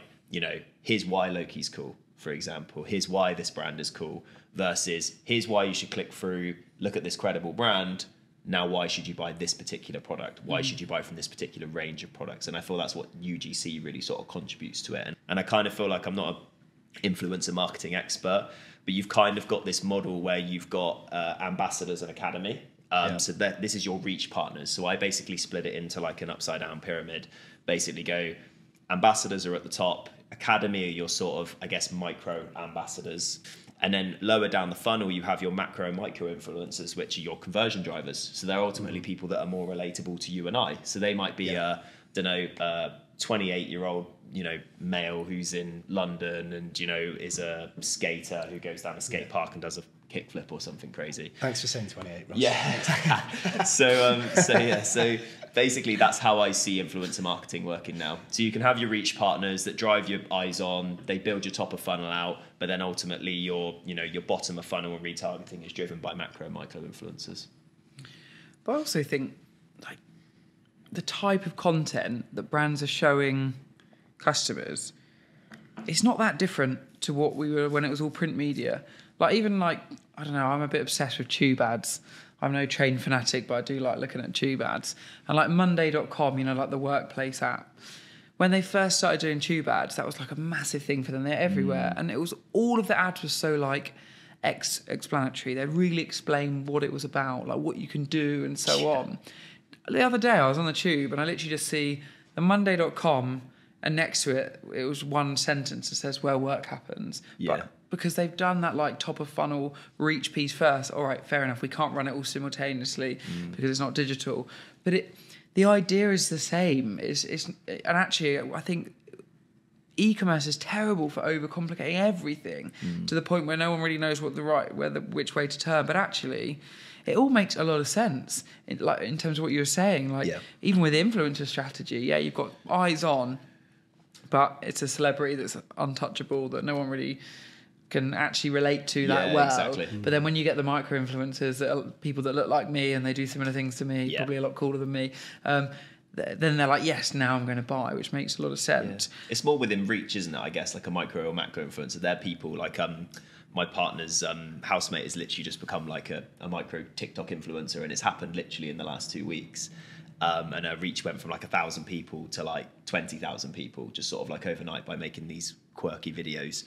here's why Loki's cool, for example. Here's why this brand is cool, versus here's why you should click through, look at this credible brand. Now, why should you buy this particular product? Why should you buy from this particular range of products? And I feel that's what UGC really sort of contributes to it. And I kind of feel like I'm not an influencer marketing expert, but you've kind of got this model where you've got ambassadors and academy. So this is your reach partners. So I basically split it into like an upside down pyramid. Basically go, ambassadors are at the top, academy are your sort of, I guess, micro ambassadors. And then lower down the funnel, you have your macro and micro influencers, which are your conversion drivers. So they're ultimately people that are more relatable to you and I. So they might be, 28-year-old, male who's in London and, is a skater who goes down a skate park and does a kickflip or something crazy.
Thanks for saying 28, Ross.
Yeah. So basically that's how I see influencer marketing working now. So you can have your reach partners that drive your eyes on, they build your top of funnel out, but then ultimately your bottom of funnel and retargeting is driven by macro and micro influencers.
But I also think like the type of content that brands are showing customers, it's not that different to what we were when it was all print media. Like even like, I don't know, I'm a bit obsessed with tube ads. I'm no train fanatic, but I do like looking at tube ads. And like Monday.com, like the workplace app. When they first started doing tube ads, that was like a massive thing for them. They're everywhere. And it was, all of the ads was so like explanatory. They really explained what it was about, like what you can do and so on. The other day I was on the tube and I literally just see the Monday.com and next to it, it was one sentence that says where work happens.
Yeah.
because they've done that like top of funnel reach piece first. All right, fair enough. We can't run it all simultaneously because it's not digital. But the idea is the same. And actually, I think e-commerce is terrible for overcomplicating everything to the point where no one really knows which way to turn. But actually, it all makes a lot of sense in terms of what you were saying. Even with influencer strategy, you've got eyes on, but it's a celebrity that's untouchable that no one really can actually relate to that well.
Exactly.
But then when you get the micro influencers, that are people that look like me and they do similar things to me, probably a lot cooler than me, then they're like, yes, now I'm going to buy, which makes a lot of sense.
It's more within reach, isn't it? I guess like a micro or macro influencer. They're people like my partner's housemate has literally just become like a micro TikTok influencer, and it's happened literally in the last 2 weeks. And her reach went from like 1,000 people to like 20,000 people, just sort of like overnight by making these quirky videos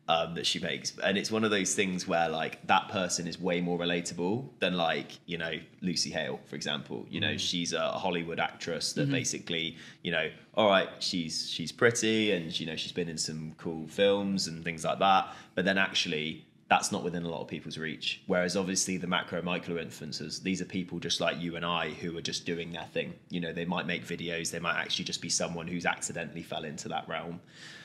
that she makes. And it's one of those things where like that person is way more relatable than like, you know, Lucy Hale, for example. You know, she's a Hollywood actress that basically, you know, all right, she's pretty and, you know, she's been in some cool films and things like that. But then actually that's not within a lot of people's reach. Whereas obviously the macro micro influencers, these are people just like you and I who are just doing their thing. You know, they might make videos. They might actually just be someone who's accidentally fell into that realm.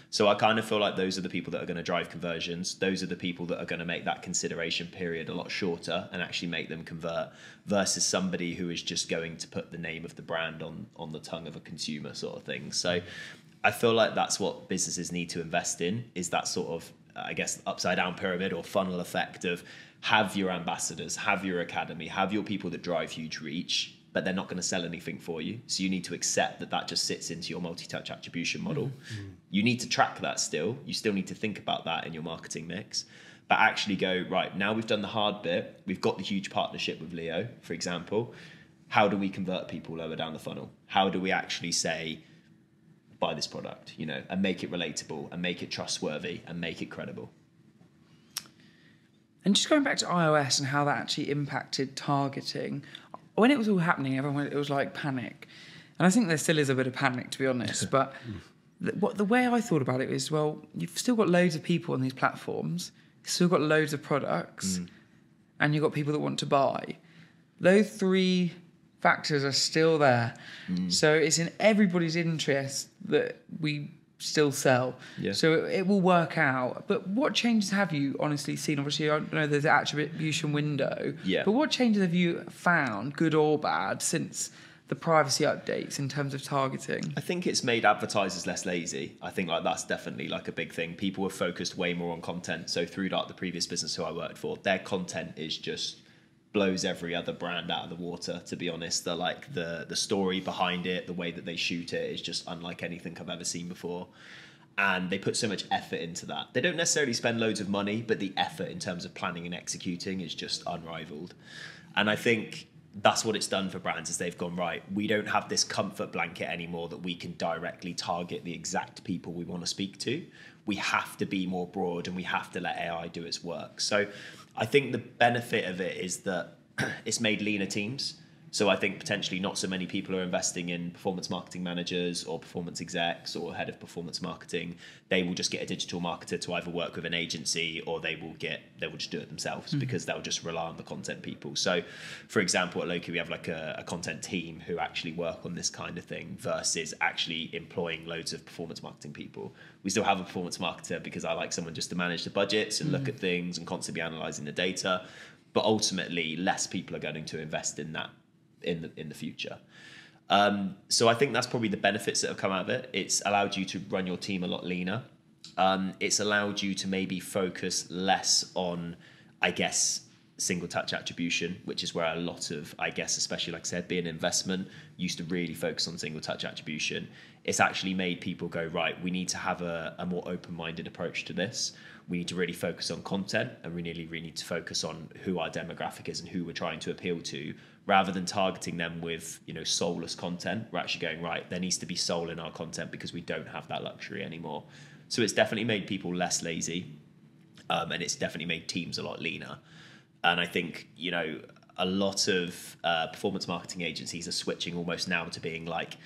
So I kind of feel like those are the people that are going to drive conversions. Those are the people that are going to make that consideration period a lot shorter and actually make them convert, versus somebody who is just going to put the name of the brand on the tongue of a consumer sort of thing. So I feel like that's what businesses need to invest in, is that sort of, I guess, upside down pyramid or funnel effect of have your ambassadors, have your academy, have your people that drive huge reach, but they're not going to sell anything for you. So you need to accept that that just sits into your multi-touch attribution model. You need to track that still. You still need to think about that in your marketing mix, but actually go, right, now we've done the hard bit. We've got the huge partnership with Leo, for example. How do we convert people lower down the funnel? How do we actually say, buy this product, you know, and make it relatable and make it trustworthy and make it credible?
And just going back to iOS and how that actually impacted targeting, when it was all happening, it was like panic. And I think there still is a bit of panic, to be honest. But the way I thought about it is, well, you've still got loads of people on these platforms, you've still got loads of products, and you've got people that want to buy. Those three factors are still there. So it's in everybody's interest that we still sell. So it will work out. But what changes have you honestly seen? Obviously, I know there's an attribution window. But what changes have you found, good or bad, since the privacy updates in terms of targeting?
I think it's made advertisers less lazy. I think like that's definitely like a big thing. People have focused way more on content. So through like the previous business who I worked for, their content is just blows every other brand out of the water, to be honest. They're like the story behind it, the way that they shoot it is just unlike anything I've ever seen before. And they put so much effort into that. They don't necessarily spend loads of money, but the effort in terms of planning and executing is just unrivaled. And I think that's what it's done for brands, is they've gone, right, we don't have this comfort blanket anymore that we can directly target the exact people we want to speak to. We have to be more broad and we have to let AI do its work. So I think the benefit of it is that it's made leaner teams. So I think potentially not so many people are investing in performance marketing managers or performance execs or head of performance marketing. They will just get a digital marketer to either work with an agency or they will just do it themselves because they'll just rely on the content people. So for example, at Loki, we have like a content team who actually work on this kind of thing versus actually employing loads of performance marketing people. We still have a performance marketer because I like someone just to manage the budgets and look at things and constantly analysing the data. But ultimately, less people are going to invest in that in the future. So I think that's probably the benefits that have come out of it. It's allowed you to run your team a lot leaner. It's allowed you to maybe focus less on, I guess, single touch attribution, which is where a lot of, I guess, especially like I said, being investment, used to really focus on single touch attribution. It's actually made people go, right, we need to have a more open-minded approach to this. We need to really focus on content and we really need to focus on who our demographic is and who we're trying to appeal to, rather than targeting them with, you know, soulless content. We're actually going, right, there needs to be soul in our content because we don't have that luxury anymore. So it's definitely made people less lazy, and it's definitely made teams a lot leaner. And I think, you know, a lot of performance marketing agencies are switching almost now to being like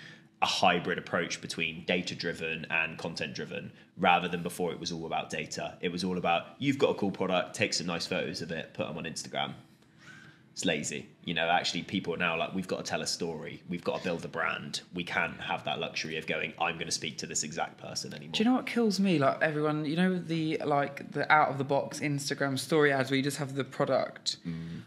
a hybrid approach between data-driven and content-driven, rather than before it was all about data. It was all about, you've got a cool product, take some nice photos of it, put them on Instagram. It's lazy. Actually people are now like, we've got to tell a story. We've got to build a brand. We can't have that luxury of going, I'm going to speak to this exact person anymore.
Do you know what kills me? Like everyone, the out of the box Instagram story ads where you just have the product.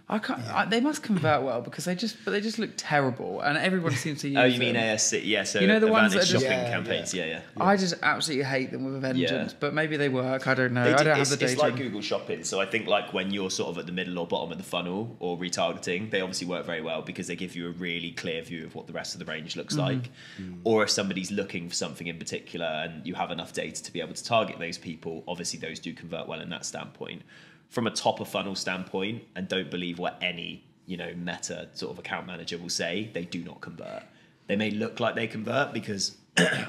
I can't. They must convert well because they just look terrible, and everyone seems to use.
Oh, you mean
them.
ASC? Yeah. So
the ones that are just
shopping campaigns. Yeah.
I just absolutely hate them with a vengeance. But maybe they work. I don't know. I don't have the data.
It's like Google Shopping. So I think like when you're sort of at the middle or bottom of the funnel or retargeting, they obviously work very well because they give you a really clear view of what the rest of the range looks like. Or if somebody's looking for something in particular and you have enough data to be able to target those people, obviously those do convert well in that standpoint. From a top of funnel standpoint, and don't believe what any meta sort of account manager will say, they do not convert. They may look like they convert because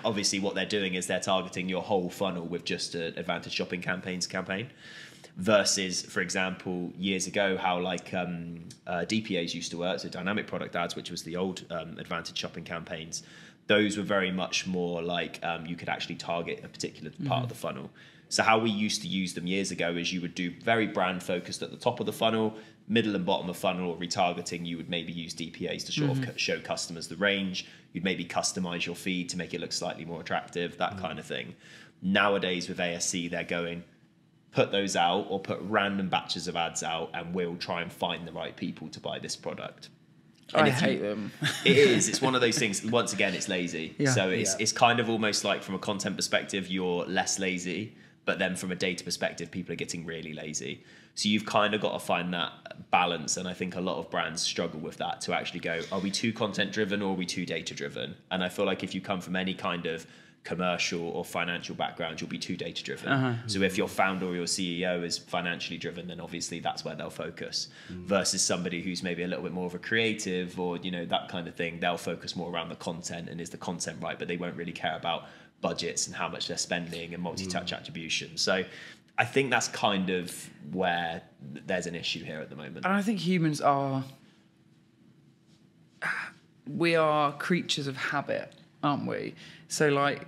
obviously what they're doing is they're targeting your whole funnel with just an advantage shopping campaign versus, for example, years ago how like DPAs used to work, so dynamic product ads, which was the old advantage shopping campaigns. Those were very much more like you could actually target a particular part of the funnel. So how we used to use them years ago is you would do very brand focused at the top of the funnel, middle and bottom of funnel, or retargeting. You would maybe use DPAs to sort of show customers the range. You'd maybe customize your feed to make it look slightly more attractive, that kind of thing. Nowadays with ASC, they're going, put those out or put random batches of ads out and we'll try and find the right people to buy this product. And
I hate them.
It is. It's one of those things. Once again, it's lazy.
Yeah.
So it's kind of almost like from a content perspective, you're less lazy. But then from a data perspective, people are getting really lazy. So you've kind of got to find that balance. And I think a lot of brands struggle with that to actually go, are we too content driven or are we too data driven? And I feel like if you come from any kind of commercial or financial background, you'll be too data driven. So if your founder or your CEO is financially driven, then obviously that's where they'll focus. Versus somebody who's maybe a little bit more of a creative or, that kind of thing, they'll focus more around the content and is the content right, but they won't really care about budgets and how much they're spending and multi-touch attribution. So I think that's kind of where there's an issue here at the moment.
And I think humans we are creatures of habit, aren't we? So like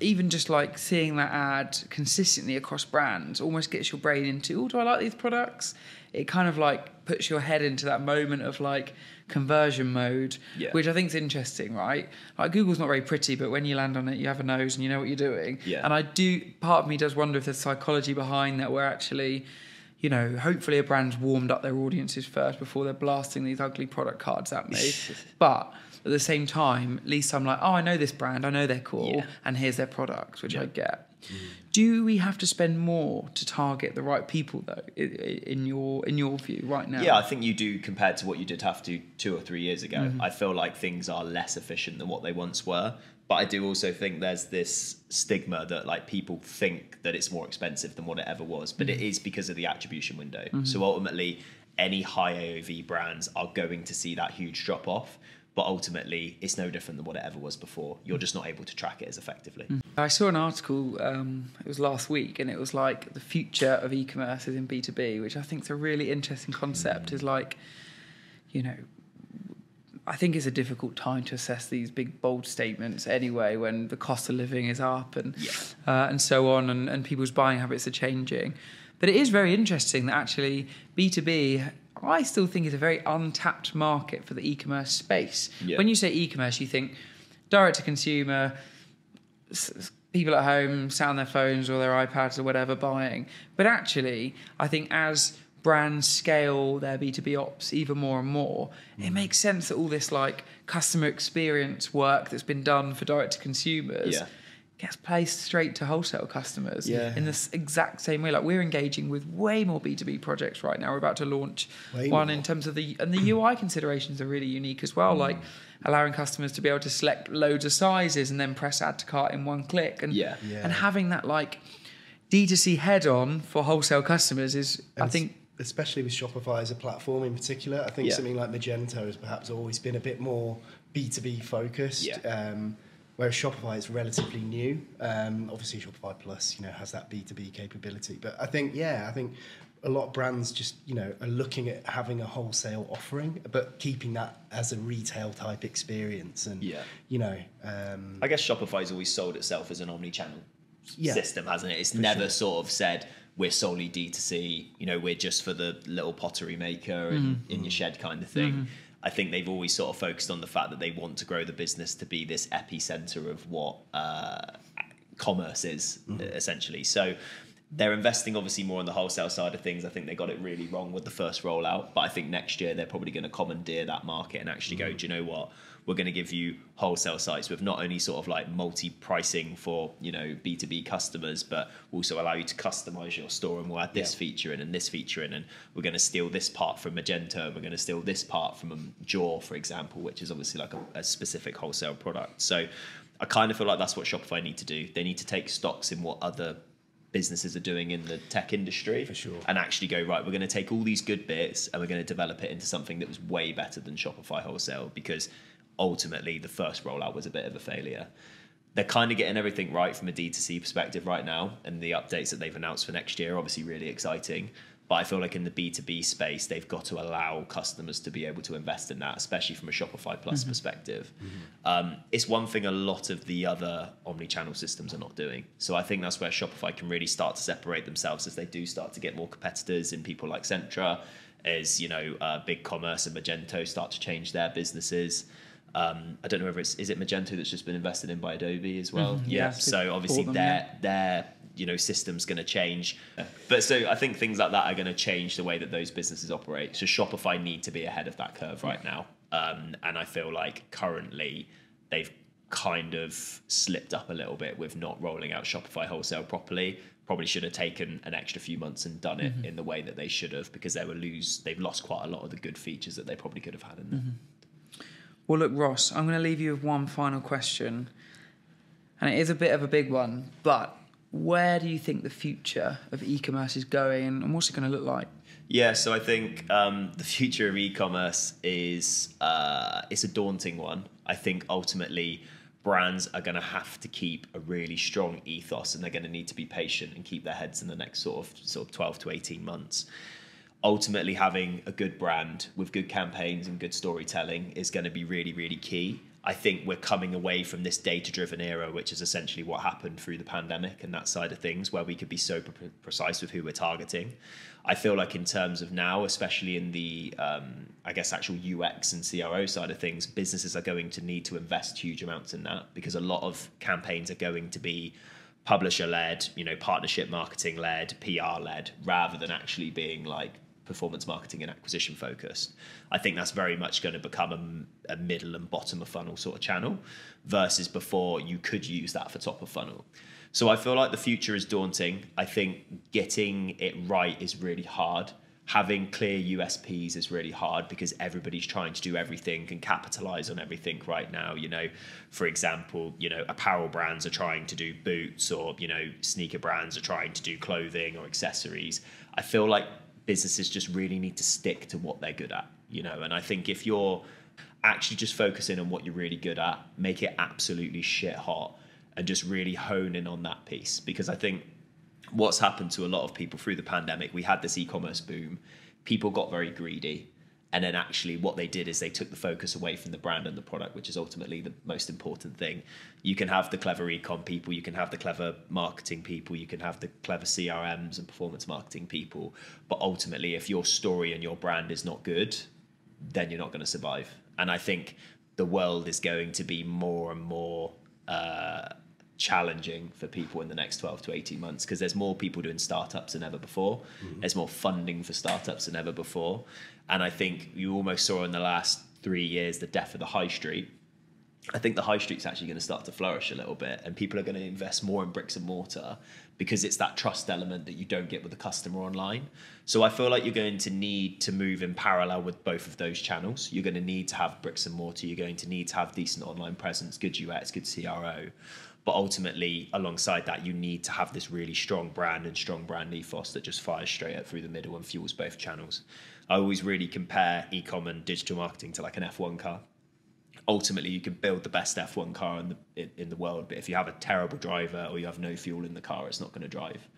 even just like seeing that ad consistently across brands almost gets your brain into, do I like these products? It kind of like puts your head into that moment of like conversion mode, which I think is interesting, right? Like Google's not very pretty, but when you land on it, you have a nose and you know what you're doing.
Yeah.
And part of me does wonder if there's psychology behind that where actually, hopefully a brand's warmed up their audiences first before they're blasting these ugly product cards at me. But at the same time, at least I'm like, oh, I know this brand, I know they're cool, and here's their product, which I get. Do we have to spend more to target the right people, though, in your view right now?
Yeah, I think you do compared to what you did have to 2 or 3 years ago. I feel like things are less efficient than what they once were. But I do also think there's this stigma that like people think that it's more expensive than what it ever was. But it is because of the attribution window. So ultimately, any high AOV brands are going to see that huge drop off. But ultimately, it's no different than what it ever was before. You're just not able to track it as effectively.
I saw an article, it was last week, and it was like the future of e-commerce is in B2B, which I think is a really interesting concept. Is like, I think it's a difficult time to assess these big, bold statements anyway, when the cost of living is up and so on, and people's buying habits are changing. But it is very interesting that actually B2B, I still think is a very untapped market for the e-commerce space. Yeah. When you say e-commerce, you think direct to consumer, people at home sat on their phones or their iPads or whatever buying. But actually, I think as brands scale their B2B ops even more and more, it makes sense that all this like customer experience work that's been done for direct to consumers gets placed straight to wholesale customers in this exact same way. Like we're engaging with way more B2B projects right now. We're about to launch one in terms of the UI considerations are really unique as well. Like allowing customers to be able to select loads of sizes and then press add to cart in one click. And having that like D2C head on for wholesale customers is, I think,
especially with Shopify as a platform in particular, I think something like Magento has perhaps always been a bit more B2B focused. Whereas Shopify is relatively new. Obviously Shopify Plus, has that B2B capability. But I think a lot of brands just, are looking at having a wholesale offering, but keeping that as a retail type experience. And,
I guess Shopify's always sold itself as an omni-channel system, hasn't it? It's never sort of said we're solely D2C, we're just for the little pottery maker and in your shed kind of thing. I think they've always sort of focused on the fact that they want to grow the business to be this epicenter of what commerce is, essentially. So they're investing obviously more on the wholesale side of things. I think they got it really wrong with the first rollout, but I think next year they're probably going to commandeer that market and actually go, do you know what? We're going to give you wholesale sites with not only sort of like multi-pricing for, B2B customers, but also allow you to customize your store, and we'll add this feature in and this feature in, and we're going to steal this part from Magento, and we're going to steal this part from Jaw, for example, which is obviously like a specific wholesale product. So I kind of feel like that's what Shopify need to do. They need to take stocks in what other businesses are doing in the tech industry,
for sure,
and actually go, right, we're going to take all these good bits and we're going to develop it into something that was way better than Shopify wholesale, because ultimately the first rollout was a bit of a failure. They're kind of getting everything right from a D2C perspective right now, and the updates that they've announced for next year are obviously really exciting. But I feel like in the B2B space, they've got to allow customers to be able to invest in that, especially from a Shopify Plus perspective. It's one thing a lot of the other omni-channel systems are not doing. So I think that's where Shopify can really start to separate themselves as they do start to get more competitors in people like Centra, as Big Commerce and Magento start to change their businesses. I don't know whether is it Magento that's just been invested in by Adobe as well. So obviously their system's going to change, but so I think things like that are going to change the way that those businesses operate. So Shopify need to be ahead of that curve right now, and I feel like currently they've kind of slipped up a little bit with not rolling out Shopify wholesale properly. Probably should have taken an extra few months and done it in the way that they should have, because they've lost quite a lot of the good features that they probably could have had in there.
Well, look, Ross, I'm going to leave you with one final question, and it is a bit of a big one, but where do you think the future of e-commerce is going, and what's it going to look like?
Yeah, so I think the future of e-commerce is it's a daunting one. I think ultimately brands are going to have to keep a really strong ethos, and they're going to need to be patient and keep their heads in the next sort of 12 to 18 months. Ultimately, having a good brand with good campaigns and good storytelling is going to be really, really key. I think we're coming away from this data-driven era, which is essentially what happened through the pandemic and that side of things, where we could be so precise with who we're targeting. I feel like in terms of now, especially in the, actual UX and CRO side of things, businesses are going to need to invest huge amounts in that, because a lot of campaigns are going to be publisher-led, partnership marketing-led, PR-led, rather than actually being like performance marketing and acquisition focused. I think that's very much going to become a middle and bottom of funnel sort of channel, versus before you could use that for top of funnel. So I feel like the future is daunting. I think getting it right is really hard. Having clear USPs is really hard, because everybody's trying to do everything and capitalize on everything right now. For example, apparel brands are trying to do boots, or, sneaker brands are trying to do clothing or accessories. I feel like businesses just really need to stick to what they're good at, and I think if you're actually just focusing on what you're really good at, make it absolutely shit hot and just really hone in on that piece. Because I think what's happened to a lot of people through the pandemic, we had this e-commerce boom, people got very greedy, and then actually what they did is they took the focus away from the brand and the product, which is ultimately the most important thing. You can have the clever e-com people, you can have the clever marketing people, you can have the clever CRMs and performance marketing people, but ultimately if your story and your brand is not good, then you're not going to survive. And I think the world is going to be more and more challenging for people in the next 12 to 18 months, because there's more people doing startups than ever before. There's more funding for startups than ever before. And I think you almost saw in the last 3 years the death of the high street. I think the high street's actually going to start to flourish a little bit, and people are going to invest more in bricks and mortar, because it's that trust element that you don't get with the customer online. So I feel like you're going to need to move in parallel with both of those channels. You're going to need to have bricks and mortar. You're going to need to have decent online presence, good UX, good CRO. But ultimately, alongside that, you need to have this really strong brand and strong brand ethos that just fires straight up through the middle and fuels both channels. I always really compare e-com and digital marketing to like an F1 car. ultimately you can build the best F1 car in the world, but if you have a terrible driver or you have no fuel in the car, it's not going to drive.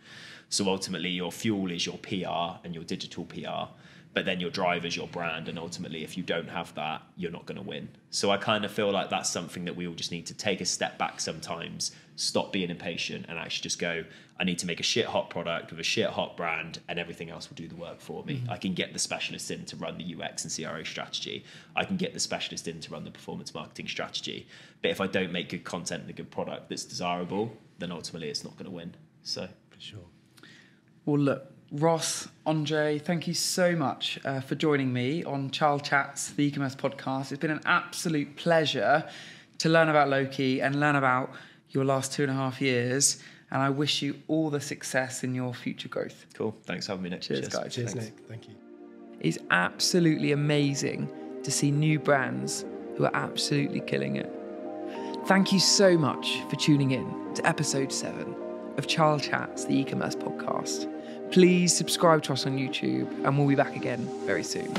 So ultimately your fuel is your PR and your digital PR, but then your drive is your brand, and ultimately if you don't have that, you're not going to win. So I kind of feel like that's something that we all just need to take a step back sometimes, stop being impatient, and actually just go, I need to make a shit hot product with a shit hot brand, and everything else will do the work for me. I can get the specialist in to run the UX and CRO strategy. I can get the specialist in to run the performance marketing strategy. But if I don't make good content and a good product that's desirable, then ultimately it's not going to win. So
For sure.
Well, look, Ross, Andre, thank you so much for joining me on CharleChats, the e-commerce podcast. It's been an absolute pleasure to learn about Loki and learn about your last 2.5 years. And I wish you all the success in your future growth.
cool. Thanks for having me, Nick.
Cheers, guys.
Cheers,
Thanks.
Nick. Thank you.
It's absolutely amazing to see new brands who are absolutely killing it. Thank you so much for tuning in to episode 7 of CharleChats, the e-commerce podcast. Please subscribe to us on YouTube, and we'll be back again very soon.